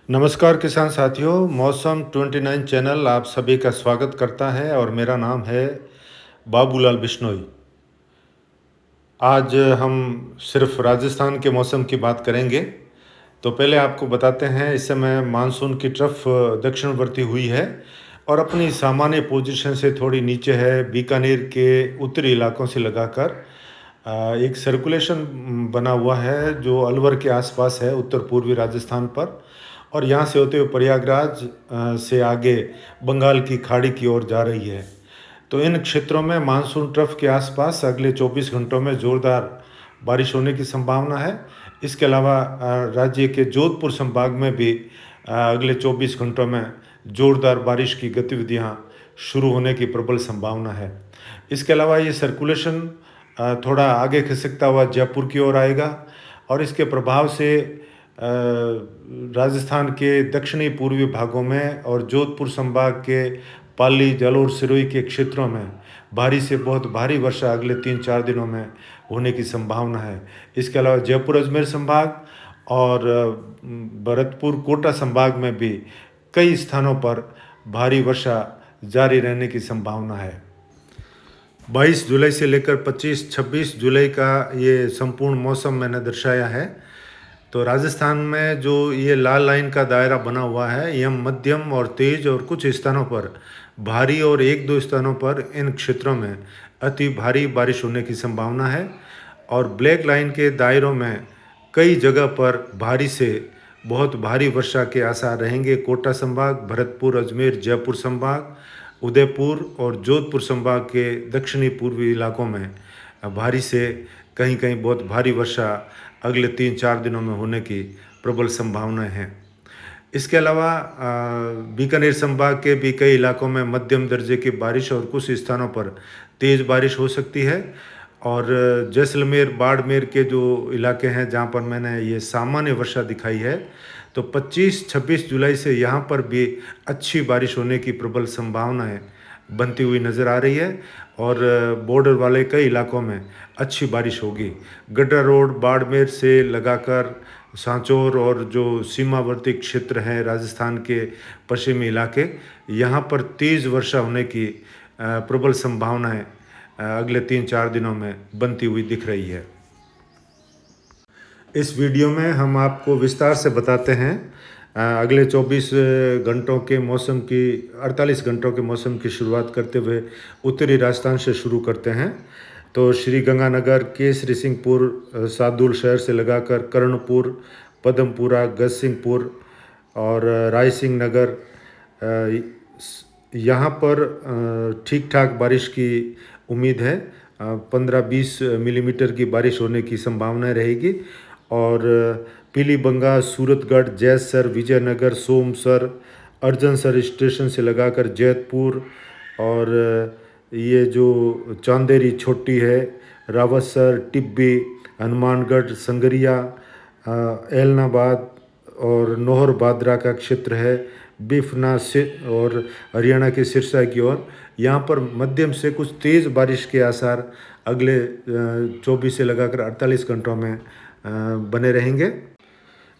नमस्कार किसान साथियों, मौसम 29 चैनल आप सभी का स्वागत करता है और मेरा नाम है बाबूलाल बिश्नोई। आज हम सिर्फ राजस्थान के मौसम की बात करेंगे। तो पहले आपको बताते हैं, इस समय मानसून की ट्रफ दक्षिणवर्ती हुई है और अपनी सामान्य पोजीशन से थोड़ी नीचे है। बीकानेर के उत्तरी इलाकों से लगाकर एक सर्कुलेशन बना हुआ है जो अलवर के आसपास है, उत्तर पूर्वी राजस्थान पर, और यहाँ से होते हुए प्रयागराज से आगे बंगाल की खाड़ी की ओर जा रही है। तो इन क्षेत्रों में मानसून ट्रफ के आसपास अगले 24 घंटों में ज़ोरदार बारिश होने की संभावना है। इसके अलावा राज्य के जोधपुर संभाग में भी अगले 24 घंटों में ज़ोरदार बारिश की गतिविधियां शुरू होने की प्रबल संभावना है। इसके अलावा ये सर्कुलेशन थोड़ा आगे खिसकता हुआ जयपुर की ओर आएगा और इसके प्रभाव से राजस्थान के दक्षिणी पूर्वी भागों में और जोधपुर संभाग के पाली, जालोर, सिरोही के क्षेत्रों में भारी से बहुत भारी वर्षा अगले 3-4 दिनों में होने की संभावना है। इसके अलावा जयपुर, अजमेर संभाग और भरतपुर, कोटा संभाग में भी कई स्थानों पर भारी वर्षा जारी रहने की संभावना है। 22 जुलाई से लेकर 25-26 जुलाई का ये संपूर्ण मौसम मैंने दर्शाया है। तो राजस्थान में जो ये लाल लाइन का दायरा बना हुआ है, यह मध्यम और तेज और कुछ स्थानों पर भारी और 1-2 स्थानों पर इन क्षेत्रों में अति भारी बारिश होने की संभावना है। और ब्लैक लाइन के दायरों में कई जगह पर भारी से बहुत भारी वर्षा के आसार रहेंगे। कोटा संभाग, भरतपुर, अजमेर, जयपुर संभाग, उदयपुर और जोधपुर संभाग के दक्षिणी पूर्वी इलाकों में भारी से कहीं कहीं बहुत भारी वर्षा अगले 3-4 दिनों में होने की प्रबल संभावनाएं हैं। इसके अलावा बीकानेर संभाग के भी कई इलाकों में मध्यम दर्जे की बारिश और कुछ स्थानों पर तेज़ बारिश हो सकती है। और जैसलमेर, बाड़मेर के जो इलाके हैं जहां पर मैंने ये सामान्य वर्षा दिखाई है, तो 25-26 जुलाई से यहाँ पर भी अच्छी बारिश होने की प्रबल संभावनाएं बनती हुई नज़र आ रही है और बॉर्डर वाले कई इलाकों में अच्छी बारिश होगी। गड्डा रोड, बाड़मेर से लगाकर सांचौर और जो सीमावर्ती क्षेत्र हैं राजस्थान के पश्चिमी इलाके, यहाँ पर तेज़ वर्षा होने की प्रबल संभावनाएं अगले 3-4 दिनों में बनती हुई दिख रही है। इस वीडियो में हम आपको विस्तार से बताते हैं अगले 24 घंटों के मौसम की 48 घंटों के मौसम की शुरुआत करते हुए उत्तरी राजस्थान से शुरू करते हैं। तो श्री गंगानगर, केसरी सिंहपुर, सादुल शहर से लगाकर कर्णपुर, पदमपुरा, गजसिंहपुर और राय सिंह नगर, यहाँ पर ठीक ठाक बारिश की उम्मीद है। 15-20 मिलीमीटर की बारिश होने की संभावना रहेगी। और पीलीबंगा, सूरतगढ़, जैसर, विजयनगर, सोमसर, अर्जनसर स्टेशन से लगाकर जैतपुर और ये जो चांदेरी छोटी है, रावतसर, टिब्बी, हनुमानगढ़, संगरिया, एलनाबाद और नौहर बादरा का क्षेत्र है, बिफना से और हरियाणा के सिरसा की ओर, यहाँ पर मध्यम से कुछ तेज़ बारिश के आसार अगले 24 से लगाकर 48 घंटों में बने रहेंगे।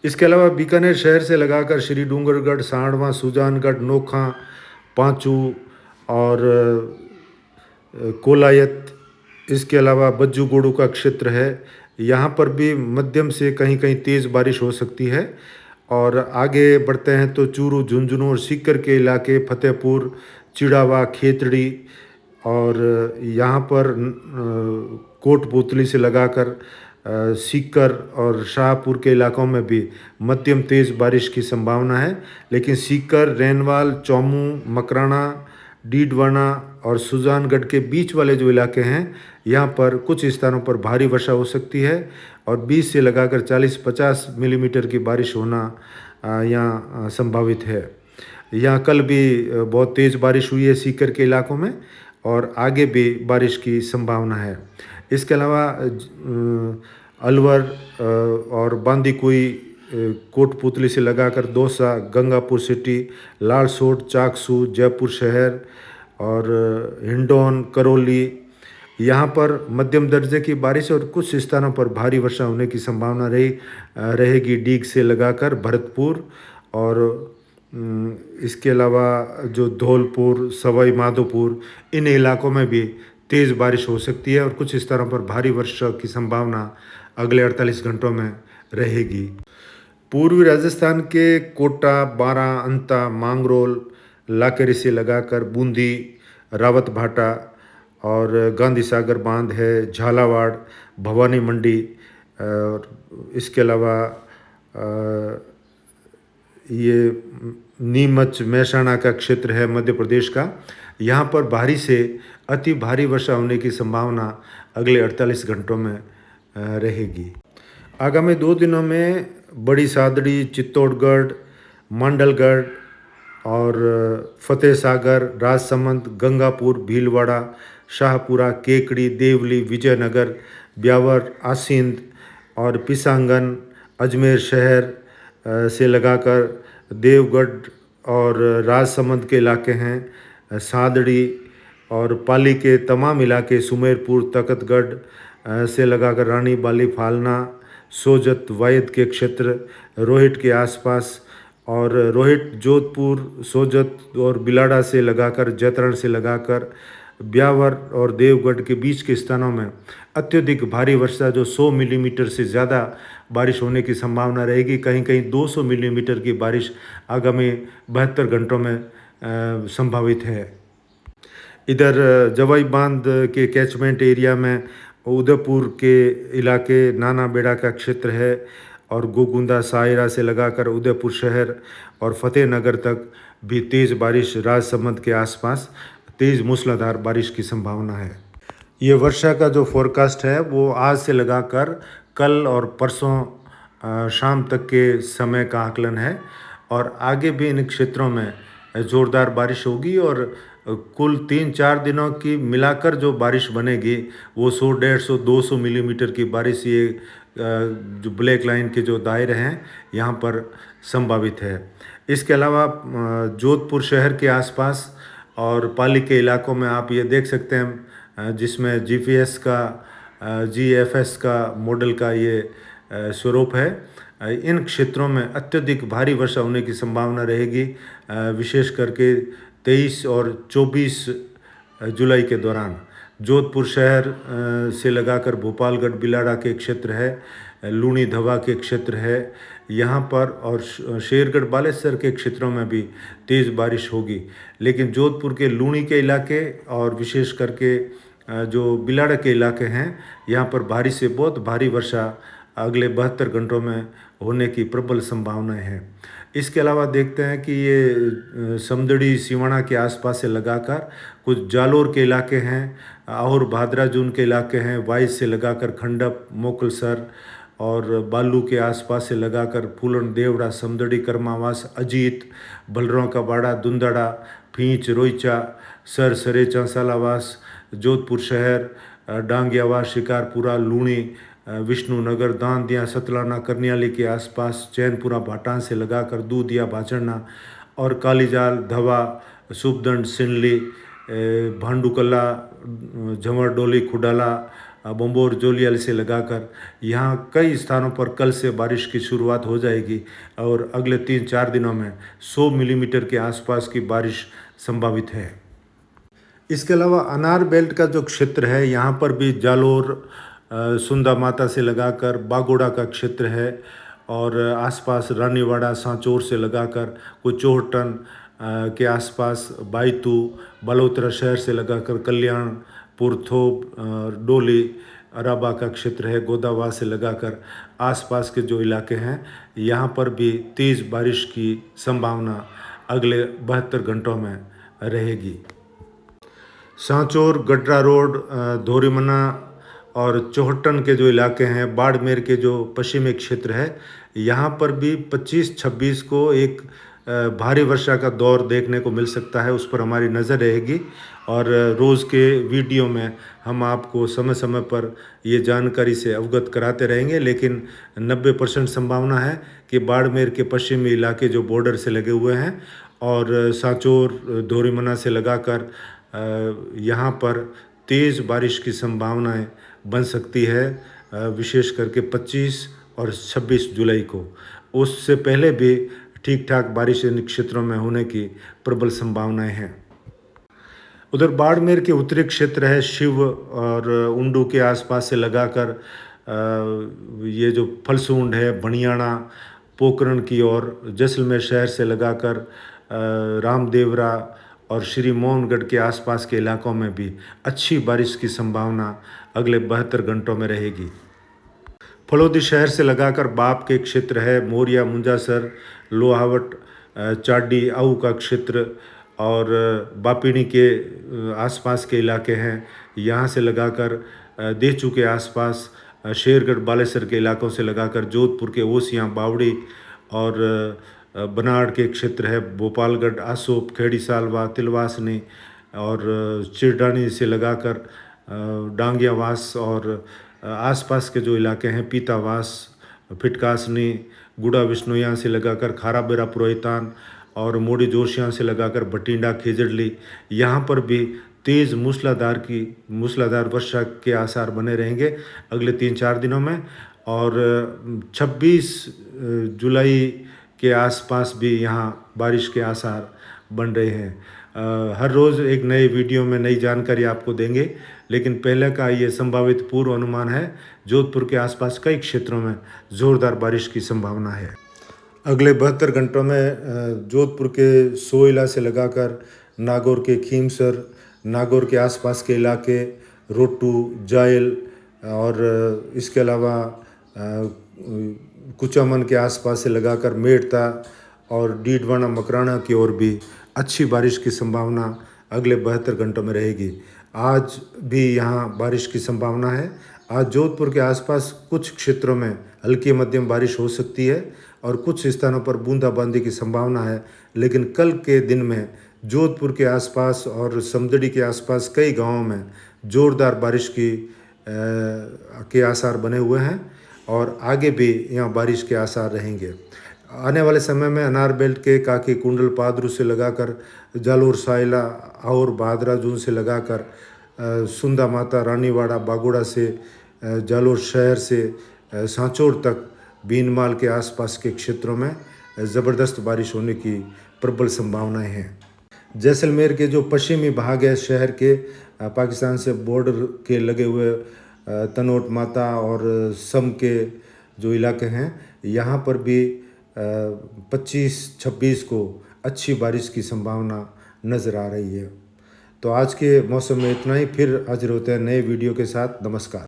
इसके अलावा बीकानेर शहर से लगाकर श्री डूंगरगढ़, सांडवा, सुजानगढ़, नोखा, पांचू और कोलायत, इसके अलावा बज्जूगोड़ू का क्षेत्र है, यहाँ पर भी मध्यम से कहीं कहीं तेज़ बारिश हो सकती है। और आगे बढ़ते हैं तो चूरू, झुंझुनू और सीकर के इलाके, फतेहपुर, चिड़ावा, खेतड़ी और यहाँ पर कोटपुतली से लगाकर सीकर और शाहपुर के इलाकों में भी मध्यम तेज़ बारिश की संभावना है। लेकिन सीकर, रैनवाल, चौमू, मकराना, डीडवाना और सुजानगढ़ के बीच वाले जो इलाके हैं, यहाँ पर कुछ स्थानों पर भारी वर्षा हो सकती है और 20 से लगाकर 40-50 मिलीमीटर की बारिश होना यहाँ संभावित है। यहाँ कल भी बहुत तेज़ बारिश हुई है सीकर के इलाकों में और आगे भी बारिश की संभावना है। इसके अलावा अलवर और बांदीकुई, कोटपुतली से लगाकर दौसा, गंगापुर सिटी, लालसोट, चाकसू, जयपुर शहर और हिंडौन, करौली, यहाँ पर मध्यम दर्जे की बारिश और कुछ स्थानों पर भारी वर्षा होने की संभावना रहेगी। डीग से लगाकर भरतपुर और इसके अलावा जो धौलपुर, सवाई माधोपुर, इन इलाकों में भी तेज़ बारिश हो सकती है और कुछ स्थानों पर भारी वर्षा की संभावना अगले 48 घंटों में रहेगी। पूर्वी राजस्थान के कोटा, बारां, अंता, मांगरोल, लाकेरी से लगाकर बूंदी, रावतभाटा और गांधी सागर बांध है, झालावाड़, भवानी मंडी और इसके अलावा ये नीमच, महसाणा का क्षेत्र है मध्य प्रदेश का। यहाँ पर भारी से अति भारी वर्षा होने की संभावना अगले 48 घंटों में रहेगी। आगामी 2 दिनों में बड़ी सादड़ी, चित्तौड़गढ़, मांडलगढ़ और फतेह सागर, राजसमंद, गंगापुर, भीलवाड़ा, शाहपुरा, केकड़ी, देवली, विजयनगर, ब्यावर, आसींद और पिसांगन, अजमेर शहर से लगाकर देवगढ़ और राजसमंद के इलाके हैं, सादड़ी और पाली के तमाम इलाके, सुमेरपुर, तखतगढ़ से लगाकर रानी बाली, फालना, सोजत, वायद के क्षेत्र, रोहिट के आसपास और रोहिट, जोधपुर, सोजत और बिलाड़ा से लगाकर जैतरण से लगाकर ब्यावर और देवगढ़ के बीच के स्थानों में अत्यधिक भारी वर्षा जो 100 मिलीमीटर से ज़्यादा बारिश होने की संभावना रहेगी। कहीं कहीं 200 मिलीमीटर की बारिश आगामी 72 घंटों में संभावित है। इधर जवाई बांध के कैचमेंट एरिया में उदयपुर के इलाके, नाना बेड़ा का क्षेत्र है और गोगुंदा, सायरा से लगाकर उदयपुर शहर और फतेहनगर तक भी तेज़ बारिश, राजसमंद के आसपास तेज़ मूसलाधार बारिश की संभावना है। ये वर्षा का जो फोरकास्ट है वो आज से लगाकर कल और परसों शाम तक के समय का आकलन है और आगे भी इन क्षेत्रों में ज़ोरदार बारिश होगी और कुल 3-4 दिनों की मिलाकर जो बारिश बनेगी वो 100, 150, 200 मिलीमीटर की बारिश ये जो ब्लैक लाइन के जो दायरे हैं यहाँ पर संभावित है। इसके अलावा जोधपुर शहर के आसपास और पाली के इलाकों में आप ये देख सकते हैं जिसमें जीपीएस का जीएफएस का मॉडल का ये स्वरूप है। इन क्षेत्रों में अत्यधिक भारी वर्षा होने की संभावना रहेगी, विशेष करके 23 और 24 जुलाई के दौरान। जोधपुर शहर से लगाकर भोपालगढ़, बिलाड़ा के क्षेत्र है, लूणी धवा के क्षेत्र है यहाँ पर और शेरगढ़, बालेश्वर के क्षेत्रों में भी तेज़ बारिश होगी। लेकिन जोधपुर के लूणी के इलाके और विशेष करके जो बिलाड़ा के इलाके हैं यहाँ पर भारी से बहुत भारी वर्षा अगले 72 घंटों में होने की प्रबल संभावनाएं हैं। इसके अलावा देखते हैं कि ये समदड़ी, सिवाना के आसपास से लगाकर कुछ जालोर के इलाके हैं और भादराजून के इलाके हैं, वाइस से लगाकर खंडप, मोकलसर और बालू के आसपास से लगाकर फूलन, देवड़ा, समदड़ी, कर्मावास, अजीत, बलरों का बाड़ा, दुंदड़ा, फींच, रोईचा, सर, सरेचा, सालावास, जोधपुर शहर, डांगियावास, शिकारपुरा, लूणी, विष्णुनगर, दांदिया, सतलाना, करनियाली के आसपास, चैनपुरा, भाटान से लगाकर दूधिया, भाचड़ना और कालीजाल, धवा, सुबदंड, सिनली, भांडुकला, झंवरडोली, खुडाला, बम्बोर, जोलियल से लगाकर यहाँ कई स्थानों पर कल से बारिश की शुरुआत हो जाएगी और अगले 3-4 दिनों में 100 मिलीमीटर के आसपास की बारिश संभावित है। इसके अलावा अनार बेल्ट का जो क्षेत्र है यहाँ पर भी जालोर, सुंदा माता से लगाकर बागोड़ा का क्षेत्र है और आसपास रानीवाड़ा, सांचौर से लगाकर कुछ चोहटन के आसपास, बायतू, बालोतरा शहर से लगाकर कल्याणपुर, थोप, डोली, अराबा का क्षेत्र है, गोदावा से लगाकर आसपास के जो इलाके हैं यहाँ पर भी तेज़ बारिश की संभावना अगले 72 घंटों में रहेगी। सांचौर, गड्रा रोड, धोरीमना और चोहटन के जो इलाके हैं, बाड़मेर के जो पश्चिमी क्षेत्र है यहाँ पर भी 25-26 को एक भारी वर्षा का दौर देखने को मिल सकता है। उस पर हमारी नज़र रहेगी और रोज़ के वीडियो में हम आपको समय समय पर ये जानकारी से अवगत कराते रहेंगे। लेकिन 90% संभावना है कि बाड़मेर के पश्चिमी इलाके जो बॉर्डर से लगे हुए हैं और सांचौर, धोरीमना से लगाकर यहाँ पर तेज़ बारिश की संभावनाएं बन सकती है, विशेष करके 25 और 26 जुलाई को। उससे पहले भी ठीक ठाक बारिश इन क्षेत्रों में होने की प्रबल संभावनाएं हैं। उधर बाड़मेर के उत्तरी क्षेत्र है शिव और उंडू के आसपास से लगाकर ये जो फलसूंड है बनियाना पोकरण की ओर, जैसलमेर शहर से लगाकर रामदेवरा और श्री मोहनगढ़ के आसपास के इलाकों में भी अच्छी बारिश की संभावना अगले 72 घंटों में रहेगी। फलोदी शहर से लगाकर बाप के क्षेत्र है, मोरिया मुंजासर लोहावट चाडी आऊ का क्षेत्र और बापिनी के आसपास के इलाके हैं। यहाँ से लगाकर देचू के आसपास शेरगढ़ बालेसर के इलाकों से लगाकर जोधपुर के ओसियाँ बावड़ी और बनाड़ के क्षेत्र है, भोपालगढ़ आसोप खेड़ी सालवा तिलवासनी और चिरडानी से लगाकर डांगियावास और आसपास के जो इलाके हैं पीतावास फिटकासनी गुड़ा विष्णुया से लगाकर खाराबेरा पुरोहितान और मोड़ी जोशियाँ से लगाकर बटिंडा खेजड़ली, यहाँ पर भी तेज़ मूसलाधार वर्षा के आसार बने रहेंगे अगले 3-4 दिनों में। और 26 जुलाई के आसपास भी यहाँ बारिश के आसार बन रहे हैं। हर रोज़ एक नए वीडियो में नई जानकारी आपको देंगे, लेकिन पहले का ये संभावित पूर्व अनुमान है। जोधपुर के आसपास कई क्षेत्रों में ज़ोरदार बारिश की संभावना है। अगले 72 घंटों में जोधपुर के सोइला से लगाकर नागौर के खीमसर, नागौर के आसपास के इलाके रोटू जायल और इसके अलावा कुचामन के आसपास से लगाकर मेड़ता और डीडवाना मकराना की ओर भी अच्छी बारिश की संभावना अगले 72 घंटों में रहेगी। आज भी यहाँ बारिश की संभावना है। आज जोधपुर के आसपास कुछ क्षेत्रों में हल्की मध्यम बारिश हो सकती है और कुछ स्थानों पर बूंदाबांदी की संभावना है, लेकिन कल के दिन में जोधपुर के आसपास और समदड़ी के आसपास कई गांवों में ज़ोरदार बारिश के आसार बने हुए हैं और आगे भी यहाँ बारिश के आसार रहेंगे। आने वाले समय में अनार बेल्ट के काकी कुंडल पादरू से लगाकर जालोर साइला और भादरा जून से लगाकर सुंदा माता रानीवाड़ा बागोड़ा से जालोर शहर से सांचौर तक बीनमाल के आसपास के क्षेत्रों में ज़बरदस्त बारिश होने की प्रबल संभावनाएं हैं। जैसलमेर के जो पश्चिमी भाग है शहर के, पाकिस्तान से बॉर्डर के लगे हुए तनोट माता और सम के जो इलाके हैं, यहाँ पर भी 25-26 को अच्छी बारिश की संभावना नज़र आ रही है। तो आज के मौसम में इतना ही, फिर हाजिर होते हैं नए वीडियो के साथ। नमस्कार।